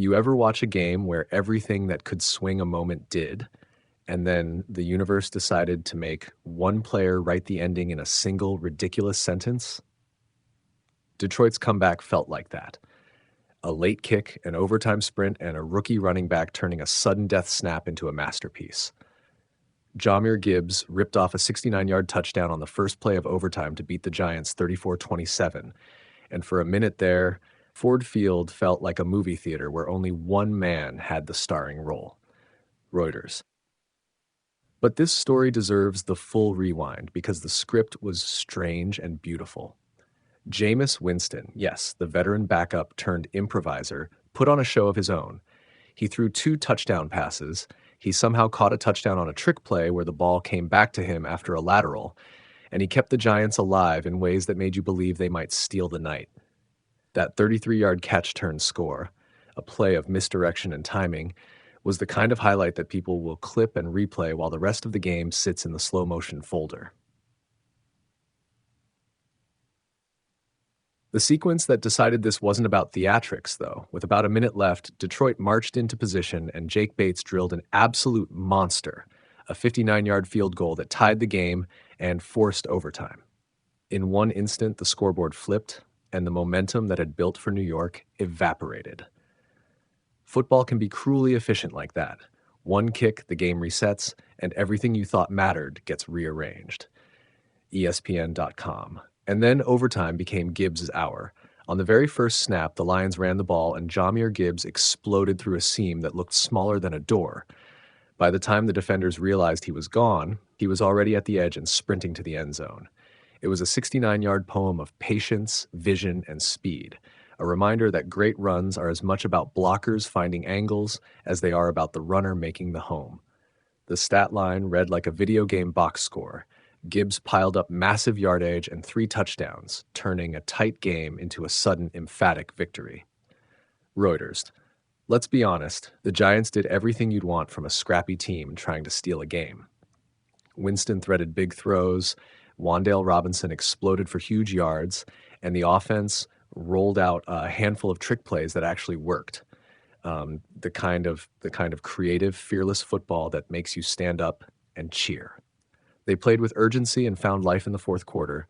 You ever watch a game where everything that could swing a moment did, and then the universe decided to make one player write the ending in a single ridiculous sentence? Detroit's comeback felt like that. A late kick, an overtime sprint, and a rookie running back turning a sudden death snap into a masterpiece. Jahmyr Gibbs ripped off a 69-yard touchdown on the first play of overtime to beat the Giants 34-27, and for a minute there, Ford Field felt like a movie theater where only one man had the starring role. Reuters. But this story deserves the full rewind because the script was strange and beautiful. Jameis Winston, yes, the veteran backup turned improviser, put on a show of his own. He threw 2 touchdown passes. He somehow caught a touchdown on a trick play where the ball came back to him after a lateral, and he kept the Giants alive in ways that made you believe they might steal the night. That 33-yard catch turn score, a play of misdirection and timing, was the kind of highlight that people will clip and replay while the rest of the game sits in the slow-motion folder. The sequence that decided this wasn't about theatrics, though. With about a minute left, Detroit marched into position and Jake Bates drilled an absolute monster, a 59-yard field goal that tied the game and forced overtime. In one instant, the scoreboard flipped, and the momentum that had built for New York evaporated. Football can be cruelly efficient like that. One kick, the game resets, and everything you thought mattered gets rearranged. ESPN.com. And then overtime became Gibbs' hour. On the very first snap, the Lions ran the ball, and Jahmyr Gibbs exploded through a seam that looked smaller than a door. By the time the defenders realized he was gone, he was already at the edge and sprinting to the end zone. It was a 69-yard poem of patience, vision, and speed, a reminder that great runs are as much about blockers finding angles as they are about the runner making the home. The stat line read like a video game box score. Gibbs piled up massive yardage and 3 touchdowns, turning a tight game into a sudden emphatic victory. Reuters. Let's be honest, the Giants did everything you'd want from a scrappy team trying to steal a game. Winston threaded big throws, Wan'Dale Robinson exploded for huge yards, and the offense rolled out a handful of trick plays that actually worked. The kind of creative, fearless football that makes you stand up and cheer. They played with urgency and found life in the fourth quarter,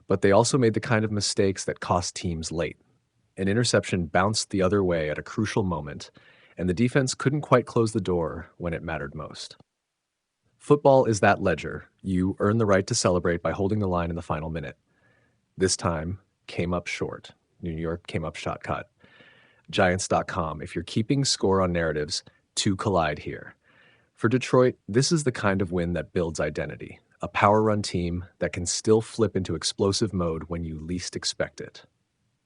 but they also made the kind of mistakes that cost teams late. An interception bounced the other way at a crucial moment, and the defense couldn't quite close the door when it mattered most. Football is that ledger. You earn the right to celebrate by holding the line in the final minute. This time came up short. New York came up shot cut. Giants.com. If you're keeping score on narratives, 2 collide here. For Detroit, this is the kind of win that builds identity, a power run team that can still flip into explosive mode when you least expect it.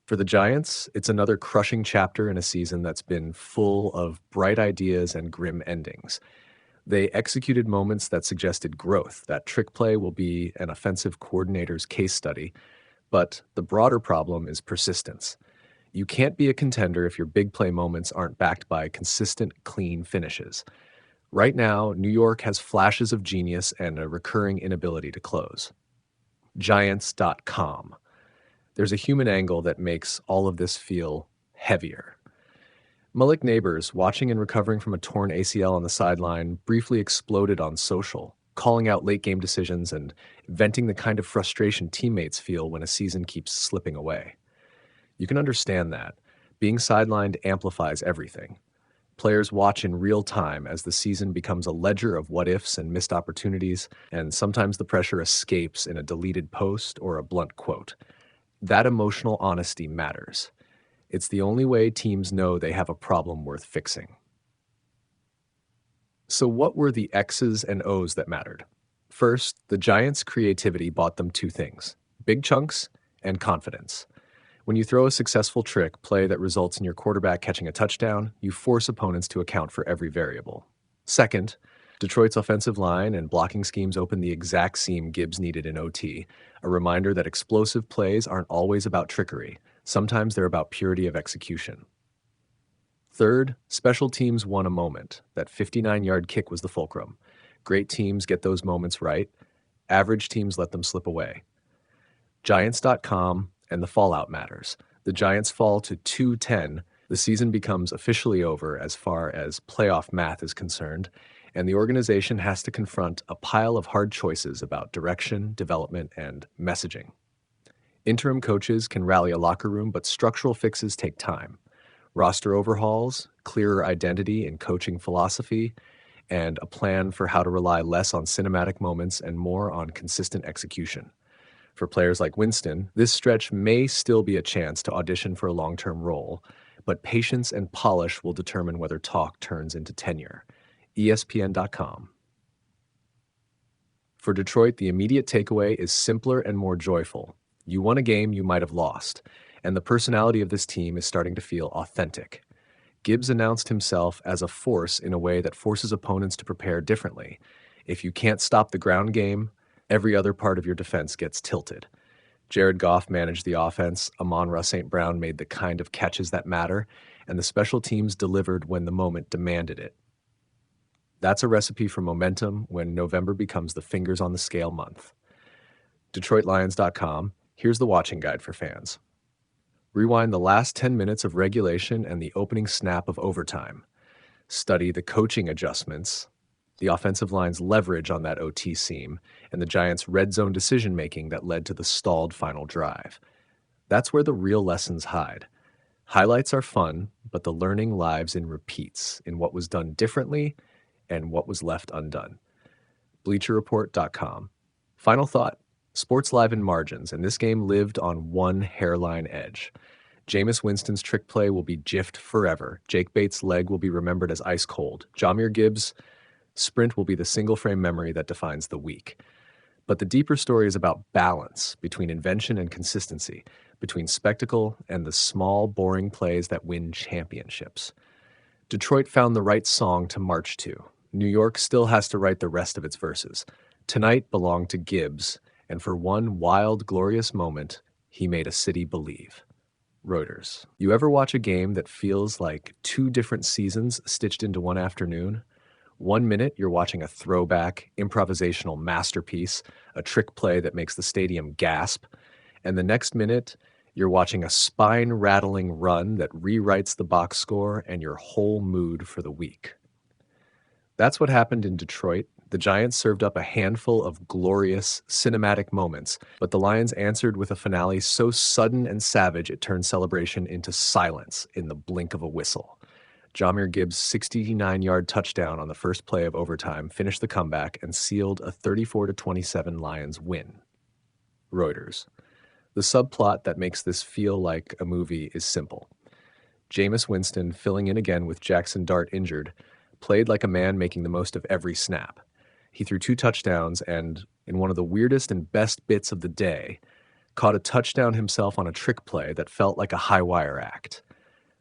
For the Giants, it's another crushing chapter in a season that's been full of bright ideas and grim endings. They executed moments that suggested growth. That trick play will be an offensive coordinator's case study, but the broader problem is persistence. You can't be a contender if your big play moments aren't backed by consistent, clean finishes. Right now, New York has flashes of genius and a recurring inability to close. Giants.com. There's a human angle that makes all of this feel heavier. Malik Neighbors, watching and recovering from a torn ACL on the sideline, briefly exploded on social, calling out late-game decisions and venting the kind of frustration teammates feel when a season keeps slipping away. You can understand that. Being sidelined amplifies everything. Players watch in real time as the season becomes a ledger of what-ifs and missed opportunities, and sometimes the pressure escapes in a deleted post or a blunt quote. That emotional honesty matters. It's the only way teams know they have a problem worth fixing. So what were the X's and O's that mattered? First, the Giants' creativity bought them 2 things: big chunks and confidence. When you throw a successful trick play that results in your quarterback catching a touchdown, you force opponents to account for every variable. Second, Detroit's offensive line and blocking schemes opened the exact seam Gibbs needed in OT, a reminder that explosive plays aren't always about trickery. Sometimes they're about purity of execution. Third, special teams won a moment. That 59-yard kick was the fulcrum. Great teams get those moments right. Average teams let them slip away. Giants.com and the fallout matters. The Giants fall to 2-10. The season becomes officially over as far as playoff math is concerned, and the organization has to confront a pile of hard choices about direction, development, and messaging. Interim coaches can rally a locker room, but structural fixes take time. Roster overhauls, clearer identity in coaching philosophy, and a plan for how to rely less on cinematic moments and more on consistent execution. For players like Winston, this stretch may still be a chance to audition for a long-term role, but patience and polish will determine whether talk turns into tenure. ESPN.com. For Detroit, the immediate takeaway is simpler and more joyful. You won a game you might have lost, and the personality of this team is starting to feel authentic. Gibbs announced himself as a force in a way that forces opponents to prepare differently. If you can't stop the ground game, every other part of your defense gets tilted. Jared Goff managed the offense, Amon-Ra St. Brown made the kind of catches that matter, and the special teams delivered when the moment demanded it. That's a recipe for momentum when November becomes the fingers on the scale month. DetroitLions.com, here's the watching guide for fans. Rewind the last 10 minutes of regulation and the opening snap of overtime. Study the coaching adjustments, the offensive line's leverage on that OT seam, and the Giants' red zone decision-making that led to the stalled final drive. That's where the real lessons hide. Highlights are fun, but the learning lives in repeats, in what was done differently and what was left undone. BleacherReport.com. Final thought. Sports live in margins, and this game lived on one hairline edge. Jameis Winston's trick play will be gifed forever. Jake Bates' leg will be remembered as ice cold. Jahmyr Gibbs' sprint will be the single-frame memory that defines the week. But the deeper story is about balance between invention and consistency, between spectacle and the small, boring plays that win championships. Detroit found the right song to march to. New York still has to write the rest of its verses. Tonight belonged to Gibbs, and for one wild, glorious moment, he made a city believe. Reuters. You ever watch a game that feels like two different seasons stitched into one afternoon? 1 minute, you're watching a throwback, improvisational masterpiece, a trick play that makes the stadium gasp, and the next minute, you're watching a spine-rattling run that rewrites the box score and your whole mood for the week. That's what happened in Detroit. The Giants served up a handful of glorious, cinematic moments, but the Lions answered with a finale so sudden and savage it turned celebration into silence in the blink of a whistle. Jahmyr Gibbs' 69-yard touchdown on the first play of overtime finished the comeback and sealed a 34-27 Lions win. Reuters. The subplot that makes this feel like a movie is simple. Jameis Winston, filling in again with Jackson Dart injured, played like a man making the most of every snap. He threw 2 touchdowns and, in one of the weirdest and best bits of the day, caught a touchdown himself on a trick play that felt like a high-wire act.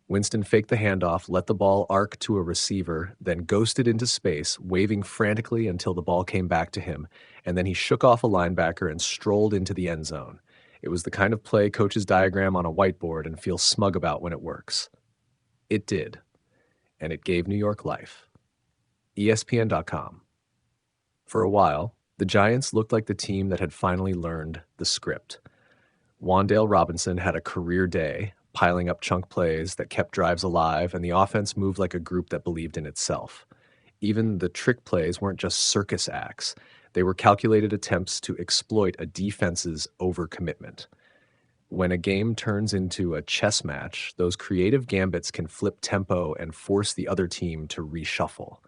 Winston faked the handoff, let the ball arc to a receiver, then ghosted into space, waving frantically until the ball came back to him, and then he shook off a linebacker and strolled into the end zone. It was the kind of play coaches diagram on a whiteboard and feel smug about when it works. It did, and it gave New York life. ESPN.com. For a while, the Giants looked like the team that had finally learned the script. Wan'Dale Robinson had a career day, piling up chunk plays that kept drives alive, and the offense moved like a group that believed in itself. Even the trick plays weren't just circus acts. They were calculated attempts to exploit a defense's overcommitment. When a game turns into a chess match, those creative gambits can flip tempo and force the other team to reshuffle.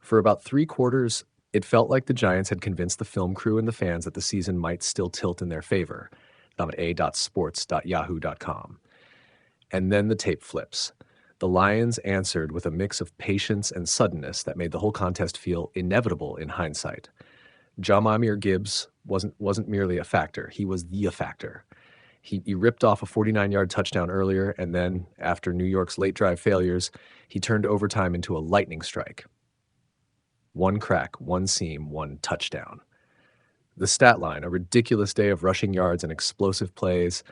For about 3 quarters, it felt like the Giants had convinced the film crew and the fans that the season might still tilt in their favor. a.sports.yahoo.com. And then the tape flips. The Lions answered with a mix of patience and suddenness that made the whole contest feel inevitable in hindsight. Jahmyr Gibbs wasn't merely a factor, he was the factor. He ripped off a 49-yard touchdown earlier, and then, after New York's late drive failures, he turned overtime into a lightning strike. 1 crack, 1 seam, 1 touchdown. The stat line, a ridiculous day of rushing yards and explosive plays,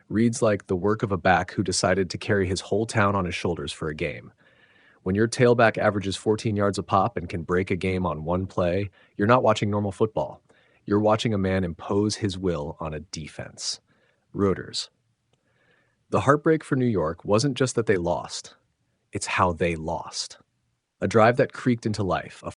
reads like the work of a back who decided to carry his whole town on his shoulders for a game. When your tailback averages 14 yards a pop and can break a game on 1 play, you're not watching normal football. You're watching a man impose his will on a defense. Reuters. The heartbreak for New York wasn't just that they lost, it's how they lost. A drive that creaked into life, a